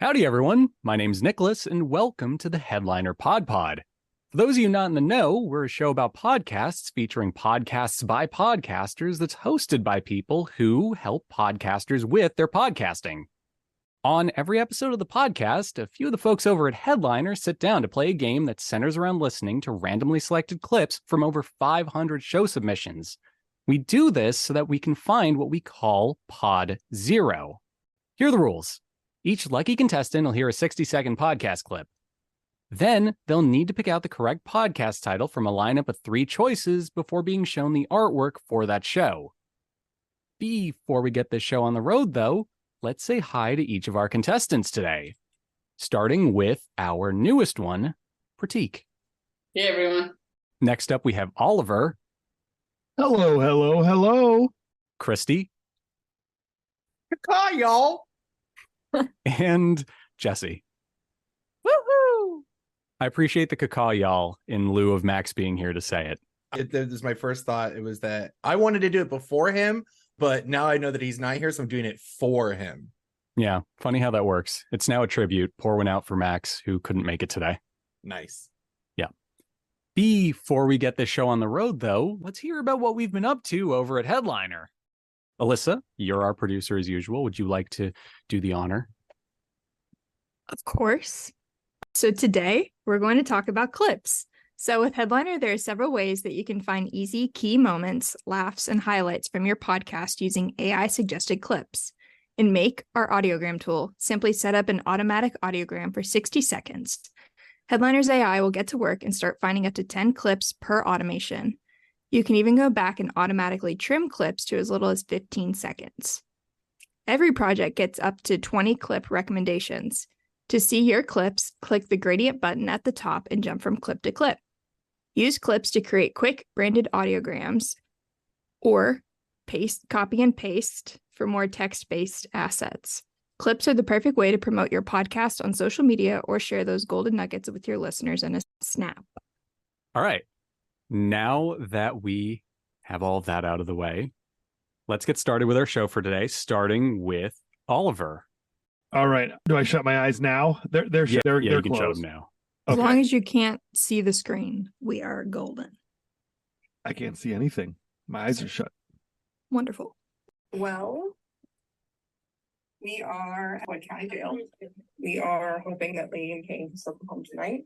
Howdy, everyone. My name's Nicholas, and welcome to the Headliner Pod. For those of you not in the know, we're a show about podcasts featuring podcasts by podcasters that's hosted by people who help podcasters with their podcasting. On every episode of the podcast, a few of the folks over at Headliner sit down to play a game that centers around listening to randomly selected clips from over 500 show submissions. We do this so that we can find what we call Pod Zero. Here are the rules. Each lucky contestant will hear a 60-second podcast clip. Then they'll need to pick out the correct podcast title from a lineup of 3 choices before being shown the artwork for that show. Before we get this show on the road, though, let's say hi to each of our contestants today. Starting with our newest one, Prateek. Hey, everyone. Next up, we have Oliver. Hello, hello, hello. Kristy. Hi, y'all. And Jesse. Woohoo! I appreciate the cacaw y'all in lieu of Max being here to say it. This is my first thought. It was that I wanted to do it before him, but now I know that he's not here, so I'm doing it for him. Yeah, funny how that works. It's now a tribute. Pour one out for Max, who couldn't make it today. Nice. Yeah. Before we get this show on the road, though, let's hear about what we've been up to over at Headliner. Elissa, you're our producer as usual. Would you like to do the honor? Of course. So today we're going to talk about clips. So with Headliner, there are several ways that you can find easy key moments, laughs, and highlights from your podcast using AI-suggested clips. In Make, our audiogram tool, simply set up an automatic audiogram for 60 seconds. Headliner's AI will get to work and start finding up to 10 clips per automation. You can even go back and automatically trim clips to as little as 15 seconds. Every project gets up to 20 clip recommendations. To see your clips, click the gradient button at the top and jump from clip to clip. Use clips to create quick branded audiograms or copy and paste for more text-based assets. Clips are the perfect way to promote your podcast on social media or share those golden nuggets with your listeners in a snap. All right. Now that we have all of that out of the way, let's get started with our show for today, starting with Oliver. All right. Do I shut my eyes now? They're you can closed. shut them now. As Okay. long as you can't see the screen, we are golden. I can't see anything. My eyes are shut. Wonderful. Well, we are at Wood County Jail. We are hoping that Lee and Kane can still come home tonight.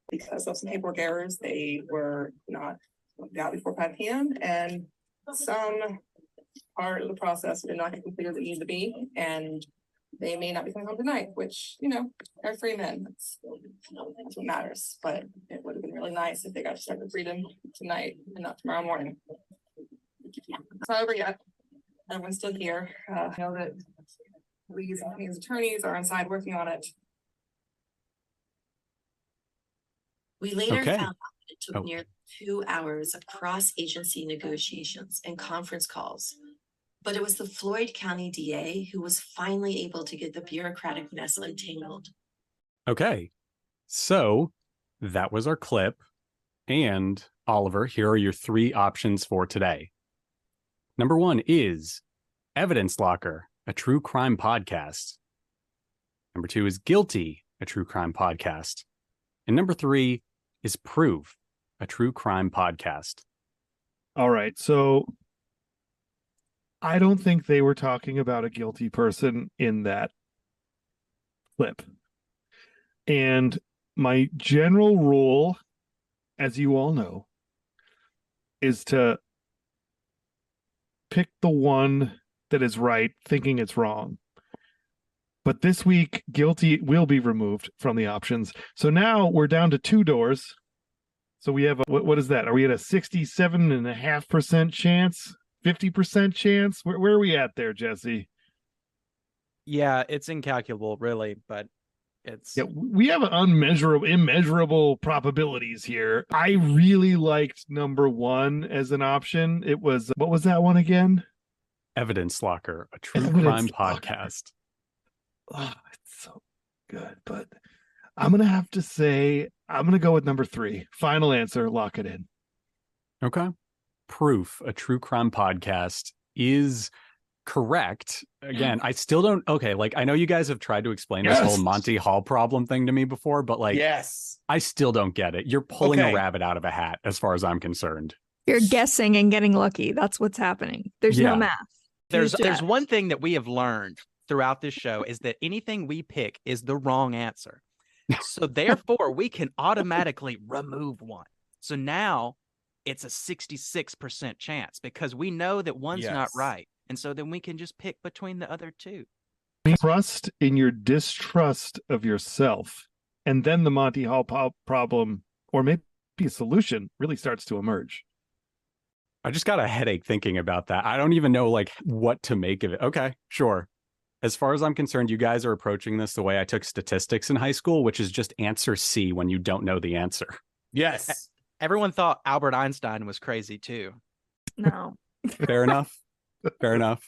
Because of some paperwork errors, they were not out before 5 p.m. and some part of the process did not get completed that needed to be, and they may not be coming home tonight, which, they're free men. That's what matters. But it would have been really nice if they got to start their freedom tonight and not tomorrow morning. It's not over yet. Everyone's still here. I know that Lee's and his attorneys are inside working on it. We later Okay. found out that it took nearly 2 hours of cross-agency negotiations and conference calls. But it was the Floyd County DA who was finally able to get the bureaucratic mess untangled. Okay. So that was our clip. And Oliver, here are your 3 options for today. Number 1 is Evidence Locker, a true crime podcast. Number 2 is Guilty, a true crime podcast. And number 3 is Proof, a true crime podcast. All right. So I don't think they were talking about a guilty person in that clip. And my general rule, as you all know, is to pick the one that is right, thinking it's wrong. But this week, guilty will be removed from the options. So now we're down to 2 doors. So we have, what is that? Are we at a 67.5% chance? 50% chance? Where are we at there, Jesse? Yeah, it's incalculable, really, but it's... Yeah, we have immeasurable probabilities here. I really liked number 1 as an option. It was, what was that one again? Evidence Locker, a true Evidence crime Locker. podcast. Oh, it's so good. But I'm going to have to say, I'm going to go with number 3. Final answer, lock it in. Okay. Proof, a true crime podcast, is correct. Again, I still don't. Okay, like I know you guys have tried to explain this whole Monty Hall problem thing to me before, but like, Yes. I still don't get it. You're pulling a Okay. rabbit out of a hat, as far as I'm concerned. You're guessing and getting lucky. That's what's happening. There's Yeah. no math. There's Huge one thing that we have learned throughout this show is that anything we pick is the wrong answer. So therefore, we can automatically remove one. So now it's a 66% chance because we know that one's not Yes. right. And so then we can just pick between the other two. Trust in your distrust of yourself. And then the Monty Hall problem, or maybe a solution, really starts to emerge. I just got a headache thinking about that. I don't even know like what to make of it. Okay, sure. As far as I'm concerned, you guys are approaching this the way I took statistics in high school, which is just answer C when you don't know the answer. Yes. Everyone thought Albert Einstein was crazy too. No. Fair enough. Fair enough.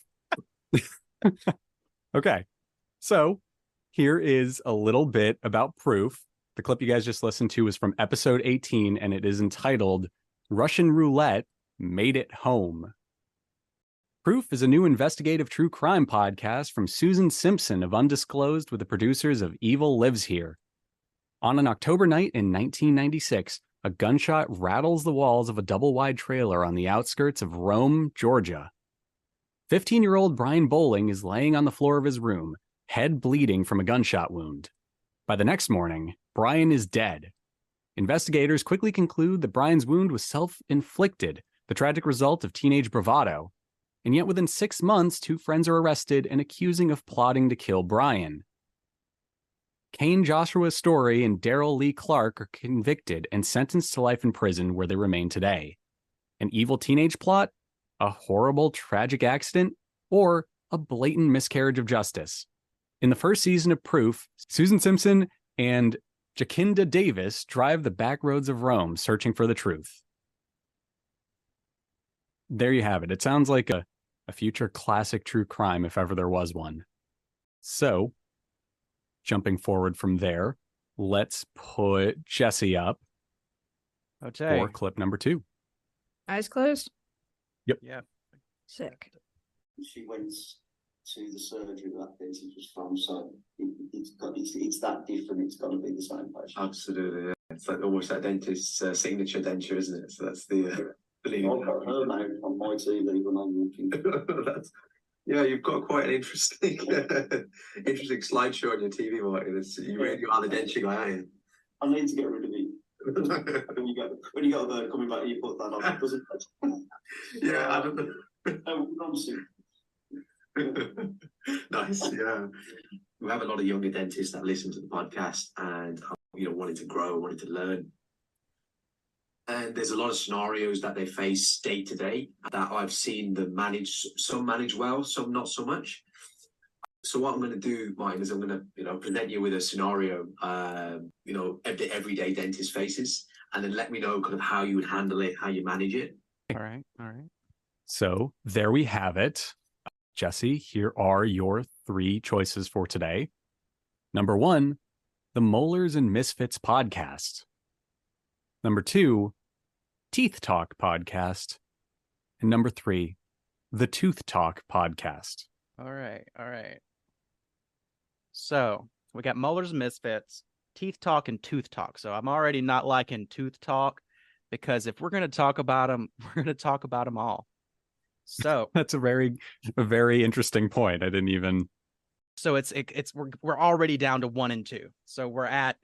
Okay. So here is a little bit about proof. The clip you guys just listened to is from episode 18, and it is entitled Russian Roulette Made It Home. Proof is a new investigative true crime podcast from Susan Simpson of Undisclosed with the producers of Evil Lives Here. On an October night in 1996, a gunshot rattles the walls of a double-wide trailer on the outskirts of Rome, Georgia. 15-year-old Brian Bowling is laying on the floor of his room, head bleeding from a gunshot wound. By the next morning, Brian is dead. Investigators quickly conclude that Brian's wound was self-inflicted, the tragic result of teenage bravado. And yet within 6 months, 2 friends are arrested and accusing of plotting to kill Brian. Kane Joshua Story and Daryl Lee Clark are convicted and sentenced to life in prison where they remain today. An evil teenage plot? A horrible, tragic accident? Or a blatant miscarriage of justice? In the first season of Proof, Susan Simpson and Jacinda Davis drive the back roads of Rome searching for the truth. There you have it. It sounds like a future classic true crime if ever there was one. So, jumping forward from there, let's put Jesse up Okay. for clip number 2. Eyes closed. Yeah. Sick. She went to the surgery that dentist was from, so it's that different. It's got to be the same patient. Absolutely, yeah. It's like almost that dentist's signature denture, isn't it? So that's the believe I've got her name on my TV when I'm walking. that's, yeah, you've got quite an interesting interesting slideshow on your TV, Martin. You really are the denture guy, aren't you? I need to get rid of it. when you got a bird coming back, you put that on. Doesn't it? Yeah, I don't know. Nonsense. Nice, yeah. We have a lot of younger dentists that listen to the podcast and wanting to grow, wanting to learn. And there's a lot of scenarios that they face day to day that I've seen them manage. Some manage well, some not so much. So what I'm going to do, Martin, is I'm going to present you with a scenario, everyday dentist faces, and then let me know kind of how you would handle it, how you manage it. All right. So there we have it. Jesse, here are your 3 choices for today. Number 1, the Molars and Misfits podcast. Number 2, Teeth Talk podcast. And number 3, the Tooth Talk podcast. All right. So we got Molars and Misfits, Teeth Talk, and Tooth Talk. So I'm already not liking Tooth Talk because if we're going to talk about them, we're going to talk about them all. So That's a very interesting point. I didn't even. So we're already down to 1 and 2. So we're at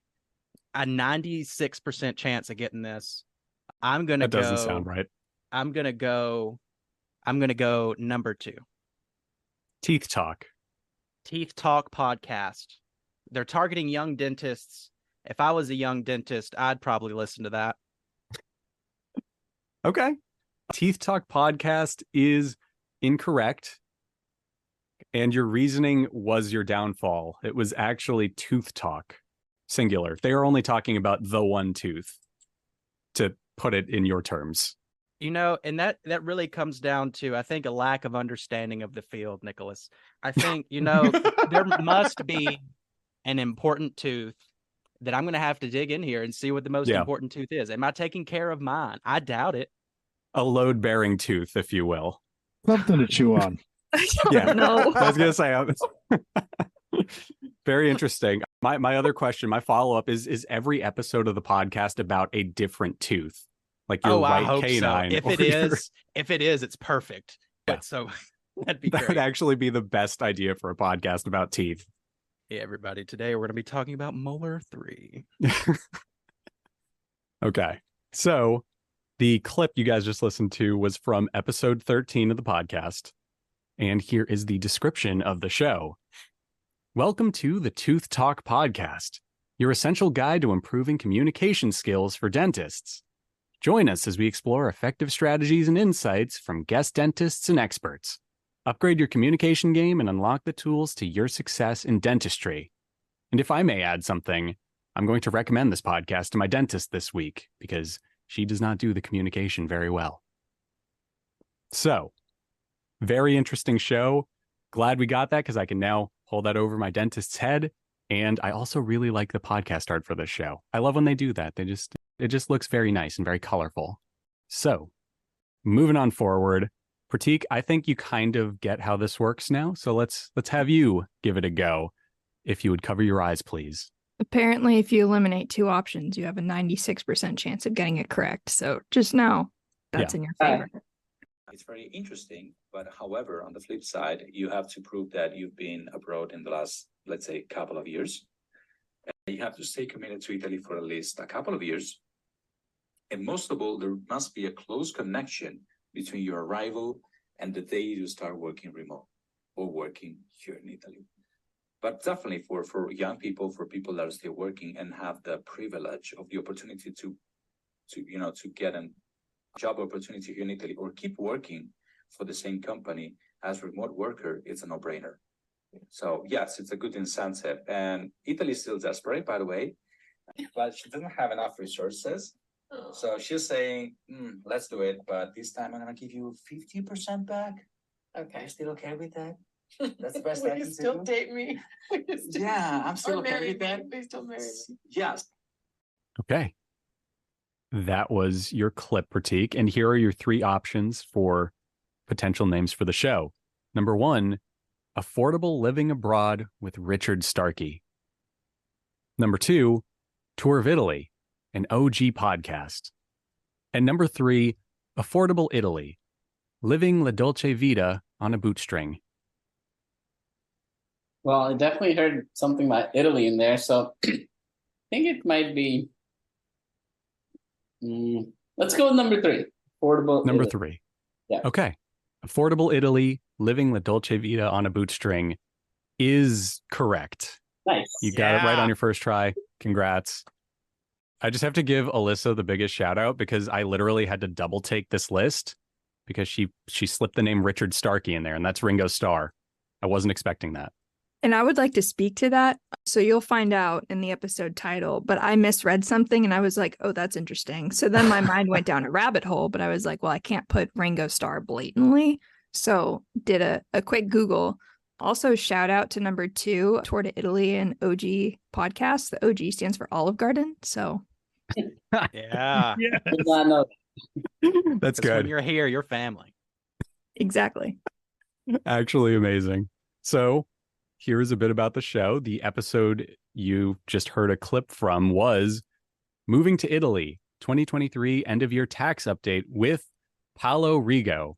a 96% chance of getting this. That doesn't sound right. I'm gonna go number 2. Teeth Talk. Teeth Talk podcast. They're targeting young dentists. If I was a young dentist, I'd probably listen to that. Okay. Teeth Talk podcast is incorrect. And your reasoning was your downfall. It was actually Tooth Talk, singular. They are only talking about the one tooth, to put it in your terms. And that really comes down to, I think, a lack of understanding of the field, Nicholas. I think, there must be an important tooth that I'm going to have to dig in here and see what the most important tooth is. Am I taking care of mine? I doubt it. A load-bearing tooth, if you will. Something to chew on. Yeah. No. I was gonna say very interesting. My other question, my follow-up is every episode of the podcast about a different tooth? Like your I right hope canine. so. If or it your- is, it's perfect. Yeah. But so that'd be that would great. actually be the best idea for a podcast about teeth. Hey, everybody. Today we're going to be talking about molar 3. Okay. So the clip you guys just listened to was from episode 13 of the podcast. And here is the description of the show. Welcome to the Tooth Talk Podcast, your essential guide to improving communication skills for dentists. Join us as we explore effective strategies and insights from guest dentists and experts. Upgrade your communication game and unlock the tools to your success in dentistry. And if I may add something, I'm going to recommend this podcast to my dentist this week because she does not do the communication very well. So, very interesting show. Glad we got that because I can now hold that over my dentist's head. And I also really like the podcast art for this show. I love when they do that. It just looks very nice and very colorful. So, moving on forward, Prateek, I think you kind of get how this works now. So let's have you give it a go. If you would cover your eyes, please. Apparently, if you eliminate 2 options, you have a 96% chance of getting it correct. So just know that's in your favor. It's very interesting, but however, on the flip side, you have to prove that you've been abroad in the last, let's say, couple of years. And you have to stay committed to Italy for at least a couple of years. And most of all, there must be a close connection between your arrival and the day you start working remote or working here in Italy. But definitely for young people, for people that are still working and have the privilege of the opportunity to get a job opportunity here in Italy or keep working for the same company as remote worker, it's a no-brainer. So yes, it's a good incentive. And Italy is still desperate, by the way, but she doesn't have enough resources. So she's saying, let's do it, but this time I'm gonna give you 50% back. Okay. Are you still okay with that? That's the best I can do. Still date me. Yeah, I'm still okay with that. Please don't marry me. Yes. Okay. That was your clip, Prateek. And here are your 3 options for potential names for the show. Number 1, Affordable Living Abroad with Richard Starkey. Number 2, Tour of Italy, an OG podcast. And number 3, Affordable Italy, Living La Dolce Vita on a bootstring. Well, I definitely heard something about Italy in there, so I think it might be. Let's go with number 3. Affordable. Number Italy. 3. Yeah. Okay. Affordable Italy, Living La Dolce Vita on a bootstring is correct. Nice. You got it right on your first try. Congrats. I just have to give Elissa the biggest shout out because I literally had to double take this list because she slipped the name Richard Starkey in there, and that's Ringo Starr. I wasn't expecting that. And I would like to speak to that. So you'll find out in the episode title, but I misread something and I was like, oh, that's interesting. So then my mind went down a rabbit hole, but I was like, well, I can't put Ringo Starr blatantly. So did a quick Google. Also, shout out to number 2, Tour to Italy and OG podcast. The OG stands for Olive Garden. So Yeah. Did not know. That's When good. you're here, you're family. exactly. Actually amazing. So here's a bit about the show. The episode you just heard a clip from was Moving to Italy, 2023 end of year tax update with Paolo Rigo,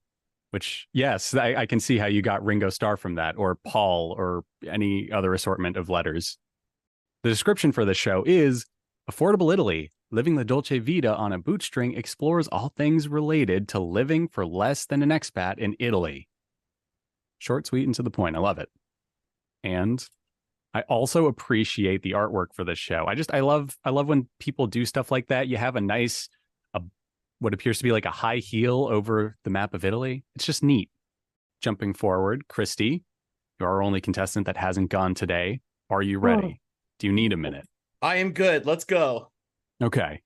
which, yes, I can see how you got Ringo Starr from that, or Paul, or any other assortment of letters. The description for the show is Affordable Italy, Living La Dolce Vita on a bootstring explores all things related to living for less than an expat in Italy. Short, sweet, and to the point. I love it. And I also appreciate the artwork for this show. I love when people do stuff like that. You have a nice, what appears to be like a high heel over the map of Italy. It's just neat. Jumping forward, Kristy, you're our only contestant that hasn't gone today. Are you ready? Do you need a minute? I am good. Let's go. Okay.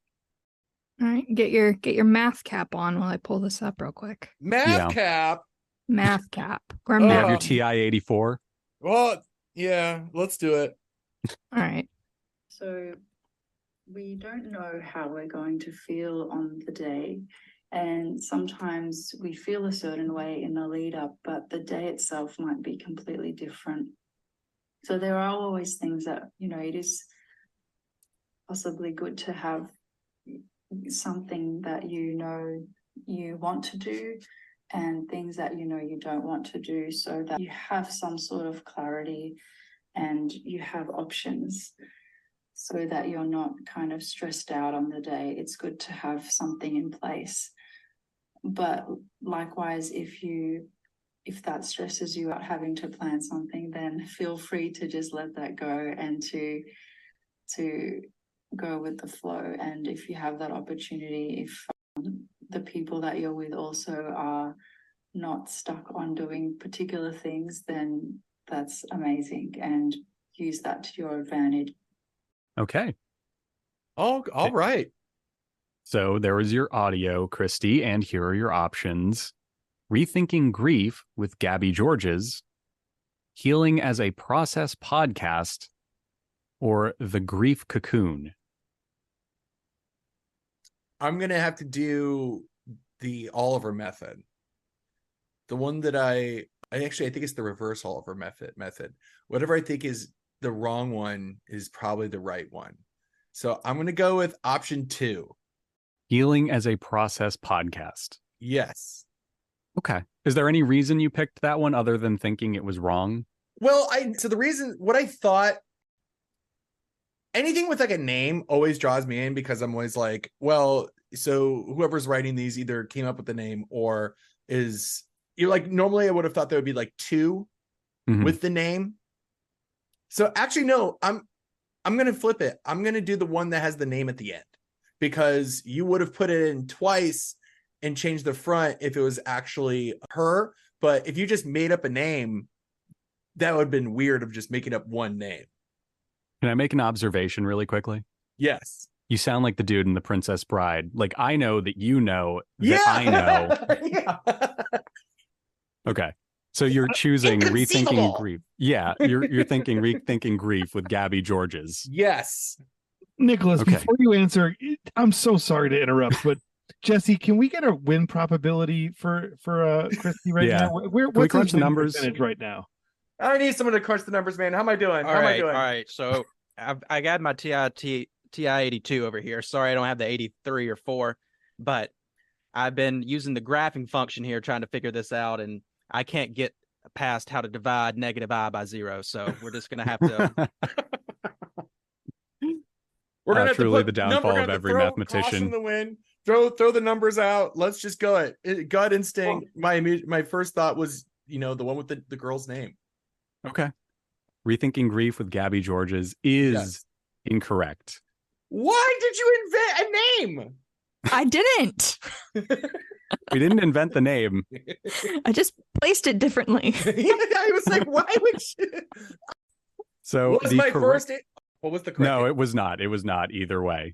All right. Get your math cap on while I pull this up real quick. Math cap. Math cap. Or You math. have your TI-84. Well, yeah, let's do it. All right. So we don't know how we're going to feel on the day. And sometimes we feel a certain way in the lead up, but the day itself might be completely different. So there are always things that, it is possibly good to have something that you want to do and things that you don't want to do, so that you have some sort of clarity and you have options, so that you're not kind of stressed out on the day. It's good to have something in place. But likewise, if that stresses you out having to plan something, then feel free to just let that go and to go with the flow. And if you have that opportunity, if the people that you're with also are not stuck on doing particular things, then that's amazing, and use that to your advantage. Okay. All right. So there was your audio, Kristy, and here are your options. Rethinking Grief with Gabby Georges, Healing as a Process podcast, or The Grief Cocoon. I'm going to have to do the Oliver method. The one that I think it's the reverse Oliver method. Whatever I think is the wrong one is probably the right one. So I'm going to go with option 2. Healing as a Process podcast. Yes. Okay. Is there any reason you picked that one other than thinking it was wrong? Well, what I thought, anything with like a name always draws me in, because I'm always like, well, so whoever's writing these either came up with the name or normally I would have thought there would be like 2 with the name. So actually, no, I'm going to flip it. I'm going to do the one that has the name at the end, because you would have put it in twice and changed the front if it was actually her. But if you just made up a name, that would have been weird of just making up one name. Can I make an observation really quickly? Yes. You sound like the dude in The Princess Bride. Like, I know that you know that I know. Yeah. Okay. So you're choosing Rethinking Grief. Yeah, you're thinking Rethinking Grief with Gabby Georges. Yes. Nicholas, Okay. before you answer, I'm so sorry to interrupt, but Jesse, can we get a win probability for Kristy right now? What's we crunch the the numbers percentage right now? I need someone to crunch the numbers, man. How am I doing? All right. So I got my TI 82 over here. Sorry, I don't have the 83 or 4, but I've been using the graphing function here trying to figure this out, and I can't get past how to divide negative I by 0. So we're just gonna have to. We're gonna have truly to put the downfall of every mathematician. In the wind. Throw the numbers out. Let's just go it. Gut instinct. My first thought was, the one with the girl's name. Okay. Rethinking Grief with Gabby Georges is incorrect. Why did you invent a name? I didn't. We didn't invent the name. I just placed it differently. I was like, why would you? So what was my first? What was the correct? No, it was not. It was not either way.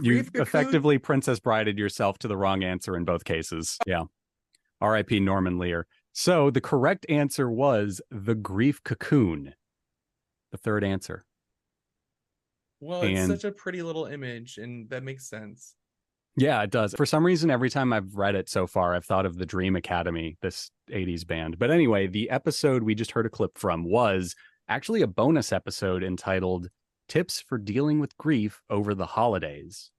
You effectively Princess Brided yourself to the wrong answer in both cases. Yeah. R.I.P. Norman Lear. So the correct answer was The Grief Cocoon. The third answer. Well, it's such a pretty little image, and that makes sense. Yeah, it does. For some reason, every time I've read it so far, I've thought of the Dream Academy, this 80s band. But anyway, the episode we just heard a clip from was actually a bonus episode entitled Tips for Dealing with Grief Over the Holidays.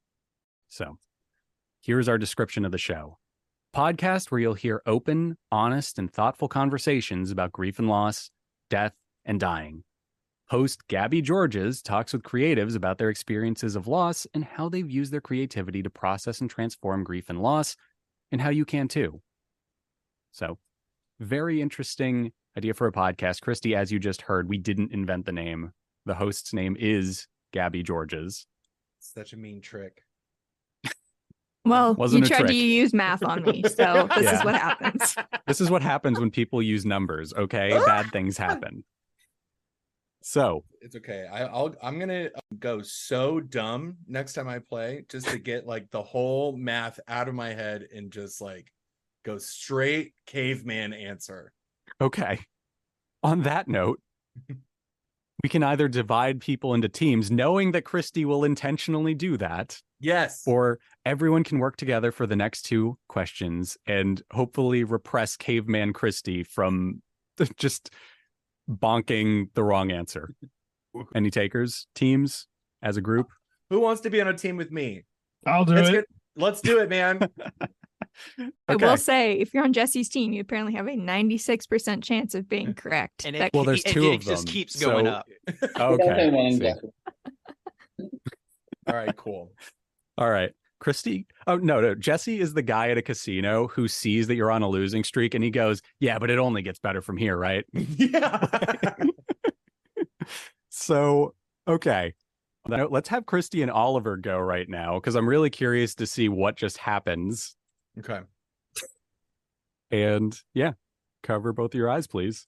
So here's our description of the show. Podcast where you'll hear open, honest, and thoughtful conversations about grief and loss, death, and dying. Host Gabby Georges talks with creatives about their experiences of loss and how they've used their creativity to process and transform grief and loss, and how you can too. So, very interesting idea for a podcast. Kristy, as you just heard, we didn't invent the name. The host's name is Gabby Georges. Such a mean trick. Well, Wasn't you a tried to trick. use math on me, so this is what happens. This is what happens when people use numbers, okay? Bad things happen. So it's okay. I'm gonna go so dumb next time I play, just to get like the whole math out of my head and just like go straight caveman answer. Okay. On that note, We can either divide people into teams, knowing that Kristy will intentionally do that. Yes. Or everyone can work together for the next 2 questions and hopefully repress caveman Kristy from just bonking the wrong answer. Any takers, teams, as a group? Who wants to be on a team with me? I'll do it. Let's do it, man. I will say, if you're on Jesse's team, you apparently have a 96% chance of being correct. And That- Well, there's 2 of it just them, keeps going so- up. Okay. See. All right, cool. All right. Kristy. Oh, no. Jesse is the guy at a casino who sees that you're on a losing streak and he goes, yeah, but it only gets better from here, right? Yeah. So, okay. Now, let's have Kristy and Oliver go right now because I'm really curious to see what just happens. Okay. And yeah, cover both of your eyes, please.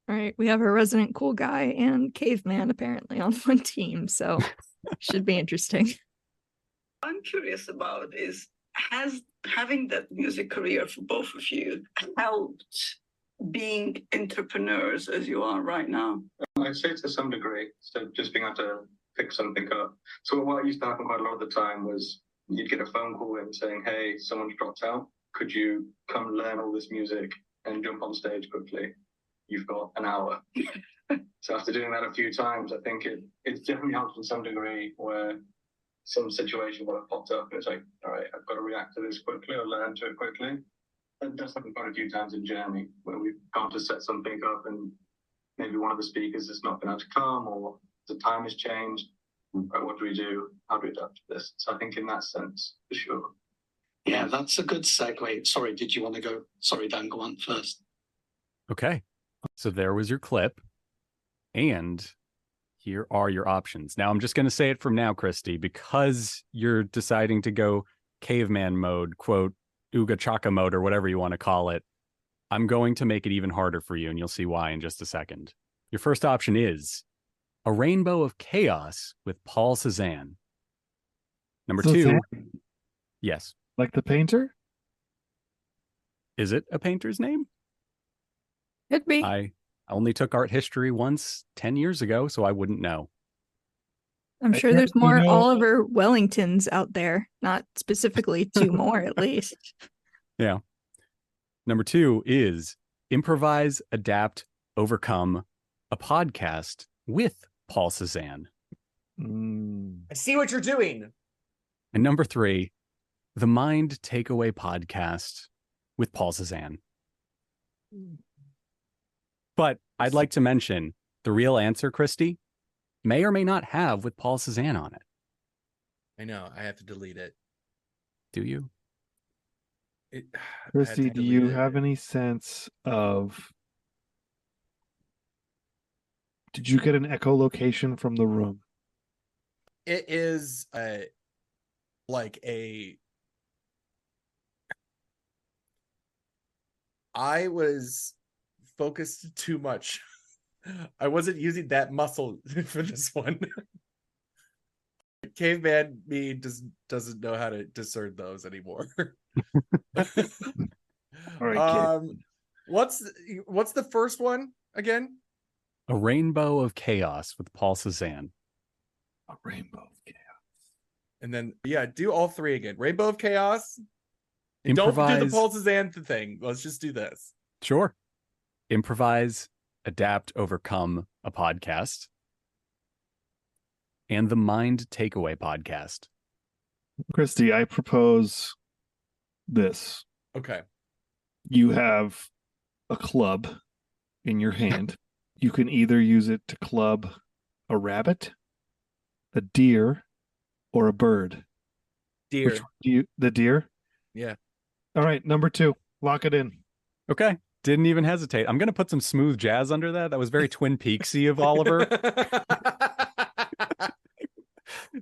All right, we have a resident cool guy and caveman apparently on one team, so should be interesting. I'm curious about is, has having that music career for both of you helped being entrepreneurs as you are right now? I'd say to some degree, so just being able to pick something up. So what used to happen quite a lot of the time was you'd get a phone call in saying, hey, someone's dropped out. Could you come learn all this music and jump on stage quickly? You've got an hour. So after doing that a few times, I think it's definitely helped in some degree where some situation will have popped up and it's like, all right, I've got to react to this quickly or learn to it quickly. And that's happened quite a few times in Germany where we've gone to set something up and maybe one of the speakers has not been able to come or the time has changed. Right, what do we do? How do we adapt to this? So I think in that sense, for sure. Yeah, that's a good segue. Sorry, did you want to go? Sorry, Dan, go on first. Okay. So there was your clip. And here are your options. Now, I'm just going to say it from now, Kristy, because you're deciding to go caveman mode, quote, Ooga Chaka mode, or whatever you want to call it. I'm going to make it even harder for you, and you'll see why in just a second. Your first option is A Rainbow of Chaos with Paul Suzanne. Number 2. Yes. Like the painter? Is it a painter's name? Could be. I only took art history once 10 years ago, so I wouldn't know. I'm sure there's more Oliver Wellingtons out there, not specifically 2 more at least. Yeah. Number 2 is Improvise, Adapt, Overcome, a podcast with Paul Suzanne. I see what you're doing. And number 3, the Mind Takeaway podcast with Paul Suzanne. But I'd like to mention the real answer, Kristy, may or may not have with Paul Suzanne on it. I know. I have to delete it. Do you? Kristy, do you have any sense of... Did you get an echolocation from the room? It is like a... I was focused too much. I wasn't using that muscle for this one. Caveman me doesn't know how to discern those anymore. All right, what's the first one again? A Rainbow of Chaos with Paul Suzanne. A Rainbow of Chaos. And then do all 3 again. Rainbow of Chaos. And Improvise. don't do the Paul Suzanne thing. Let's just do this. Sure. Improvise, Adapt, Overcome, a podcast. And the Mind Takeaway podcast. Kristy, I propose this. Okay. You have a club in your hand. You can either use it to club a rabbit, a deer, or a bird. Deer. Which one do you, the deer? Yeah. All right, number 2. Lock it in. Okay. Didn't even hesitate. I'm going to put some smooth jazz under that. That was very Twin Peaksy of Oliver.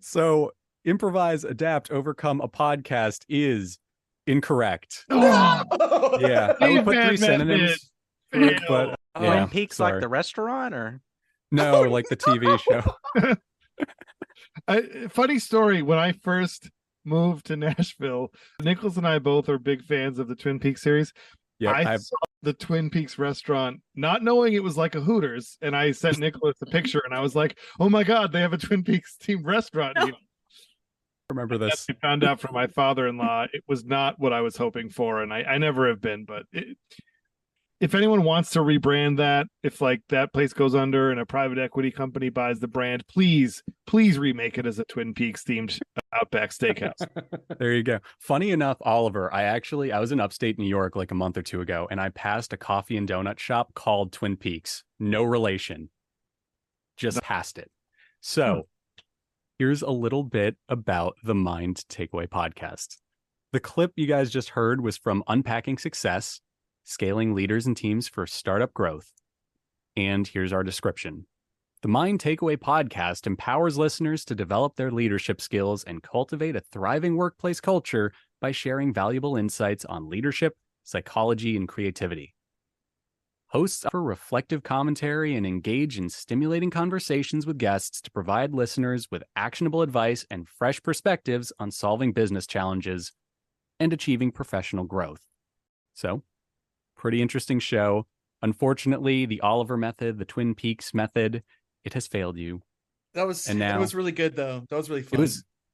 So, improvise, adapt, overcome a podcast is incorrect. Oh! Yeah, I would put 3 synonyms. But Twin Peaks, like the restaurant, or no, like the TV show. Funny story. When I first moved to Nashville, Nicholas and I both are big fans of the Twin Peaks series. Yeah, I saw the Twin Peaks restaurant, not knowing it was like a Hooters, and I sent Nicholas a picture, and I was like, "Oh my God, they have a Twin Peaks themed restaurant!" I remember this. I found out from my father-in-law it was not what I was hoping for, and I never have been. But if anyone wants to rebrand that, if like that place goes under and a private equity company buys the brand, please remake it as a Twin Peaks themed Outback Steakhouse. There you go. Funny enough, Oliver, I was in upstate New York like a month or two ago, and I passed a coffee and donut shop called Twin Peaks. No relation. Just passed it. So here's a little bit about the Mind Takeaway podcast. The clip you guys just heard was from Unpacking Success, Scaling Leaders and Teams for Startup Growth. And here's our description. The Mind Takeaway podcast empowers listeners to develop their leadership skills and cultivate a thriving workplace culture by sharing valuable insights on leadership, psychology, and creativity. Hosts offer reflective commentary and engage in stimulating conversations with guests to provide listeners with actionable advice and fresh perspectives on solving business challenges and achieving professional growth. So, pretty interesting show. Unfortunately, the Oliver method, the Twin Peaks method, it has failed you. It was really good though. That was really fun.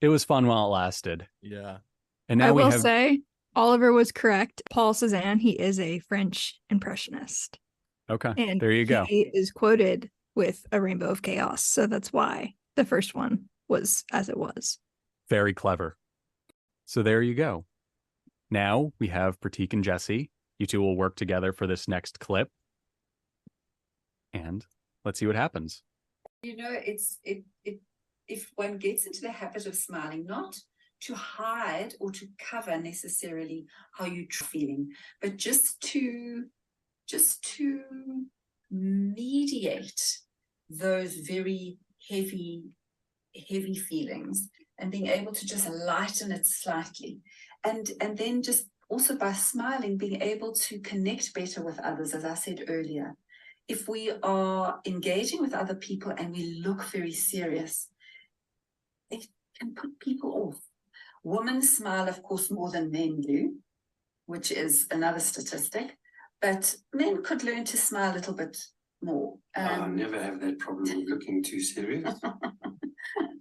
It was fun while it lasted. Yeah. And now I will say Oliver was correct. Paul Suzanne, he is a French impressionist. Okay. And there you go. He is quoted with a rainbow of chaos. So that's why the first one was as it was. Very clever. So there you go. Now we have Prateek and Jesse. You two will work together for this next clip. And let's see what happens. You know, if one gets into the habit of smiling, not to hide or to cover necessarily how you're feeling, but just to mediate those very heavy feelings and being able to just lighten it slightly. And then just also by smiling, being able to connect better with others, as I said earlier. If we are engaging with other people and we look very serious, it can put people off. Women smile, of course, more than men do, which is another statistic, but men could learn to smile a little bit more. I never have that problem of looking too serious.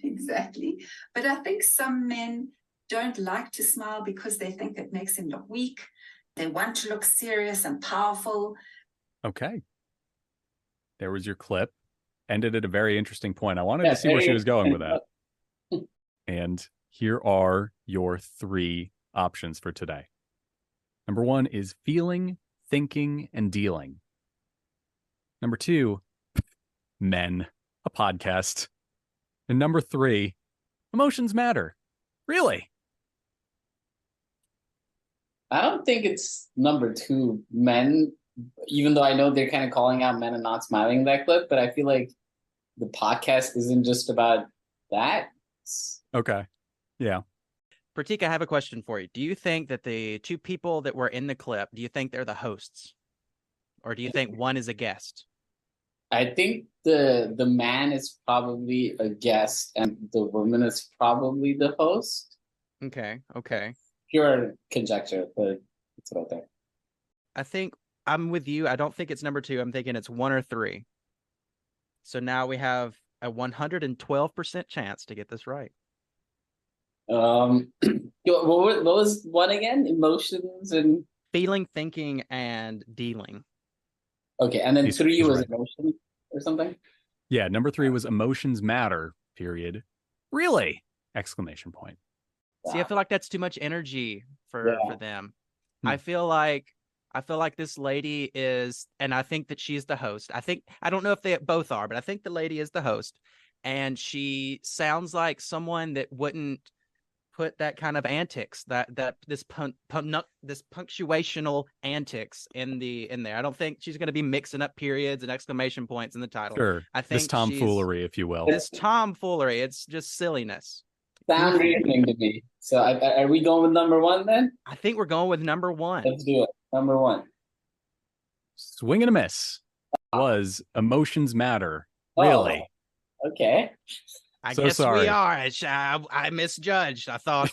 Exactly. But I think some men don't like to smile because they think it makes them look weak. They want to look serious and powerful. Okay. There was your clip. Ended at a very interesting point. I wanted to see where she was going with that. And here are your 3 options for today. Number 1 is feeling, thinking, and dealing. Number 2, Men, a podcast. And number 3, emotions matter. Really? I don't think it's number 2, Men, even though I know they're kind of calling out men and not smiling in that clip, but I feel like the podcast isn't just about that. Okay. Yeah. Prateek, I have a question for you. Do you think that the 2 people that were in the clip, do you think they're the hosts? Or do you think one is a guest? I think the man is probably a guest and the woman is probably the host. Okay. Pure conjecture, but it's right there. I think I'm with you. I don't think it's number 2. I'm thinking it's 1 or 3. So now we have a 112% chance to get this right. What was 1 again? Emotions and feeling, thinking, and dealing. Okay, and then 3 was right. emotion or something? Yeah, number 3 was emotions matter, period. Really? Exclamation point. See, I feel like that's too much energy for them. I feel like this lady is, and I think that she's the host. I don't know if they both are, but I think the lady is the host. And she sounds like someone that wouldn't put that kind of antics, this punctuational antics in there. I don't think she's going to be mixing up periods and exclamation points in the title. Sure. I think this tomfoolery, if you will. This tomfoolery. It's just silliness. Sound reasoning to me. So are we going with number 1 then? I think we're going with number 1. Let's do it. Number 1. Swing and a miss was emotions matter. Really? Oh, okay. I So guess sorry. we are. I misjudged. I thought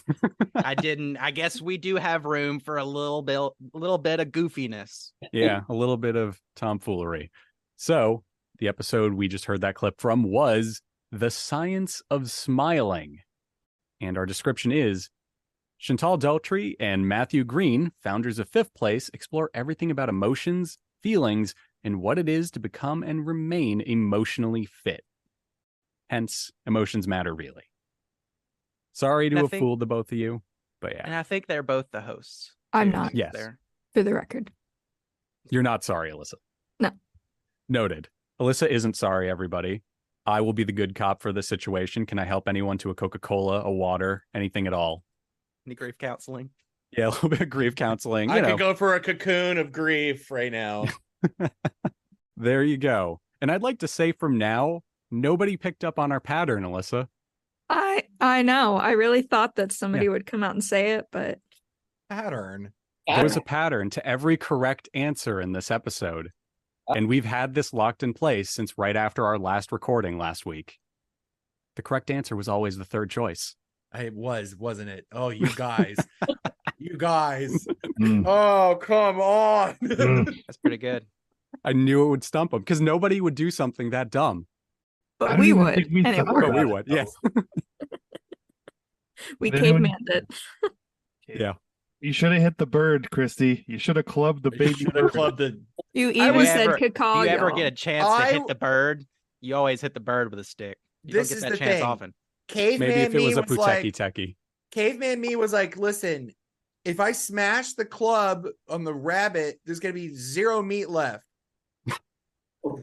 I didn't. I guess we do have room for a little bit of goofiness. Yeah, a little bit of tomfoolery. So the episode we just heard that clip from was The Science of Smiling. And our description is Chantal Deltry and Matthew Green, founders of Fifth Place, explore everything about emotions, feelings, and what it is to become and remain emotionally fit. Hence, emotions matter really. Sorry to have fooled the both of you, but yeah. And I think they're both the hosts. I'm not. Yes. For the record. You're not sorry, Elissa. No. Noted. Elissa isn't sorry, everybody. I will be the good cop for this situation. Can I help anyone to a Coca-Cola, a water, anything at all? Any grief counseling? Yeah, a little bit of grief counseling. I could go for a cocoon of grief right now. There you go. And I'd like to say from now, nobody picked up on our pattern, Elissa. I know. I really thought that somebody would come out and say it, but pattern. There was a pattern to every correct answer in this episode. And we've had this locked in place since right after our last recording last week. The correct answer was always the third choice. It was, wasn't it? Oh, you guys. You guys. Oh, come on. That's pretty good. I knew it would stump them because nobody would do something that dumb. But we would. And it But worked. we would, yes. We Did anyone- cavemanned it. Yeah. You should have hit the bird, Christy. You should have clubbed the baby bird. You If even you said ever- cacao. If you ever y'all. get a chance to hit the bird, you always hit the bird with a stick. You This don't is get the that chance thing. often. Caveman Maybe if it me was a was like, Prateek. Caveman me was like, listen, if I smash the club on the rabbit, there's going to be zero meat left.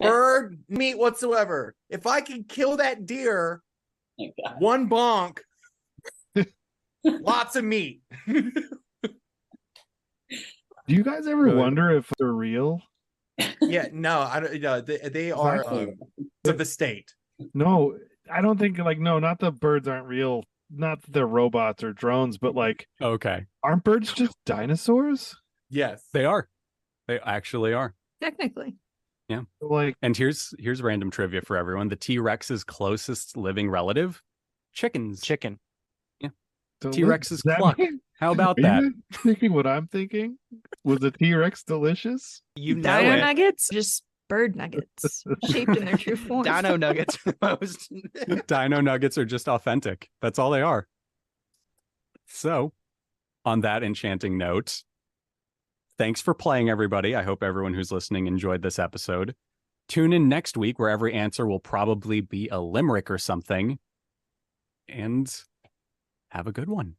Bird meat whatsoever. If I can kill that deer, one bonk, lots of meat. Do you guys ever wonder if they're real? Yeah, no, I don't. No, they are of the state. No, I don't think no, not the birds aren't real. Not that they're robots or drones, but okay, aren't birds just dinosaurs? Yes, they are. They actually are. Technically. Yeah. And here's random trivia for everyone. The T-Rex's closest living relative, chickens. Chicken. Yeah. So T-Rex's does that cluck. mean- How about Are that? you thinking what I'm thinking? Was the T-Rex delicious? You know Dino it. nuggets, just bird nuggets, shaped in their true form. Dino nuggets are the most. Dino nuggets are just authentic. That's all they are. So, on that enchanting note, thanks for playing, everybody. I hope everyone who's listening enjoyed this episode. Tune in next week where every answer will probably be a limerick or something. And have a good one.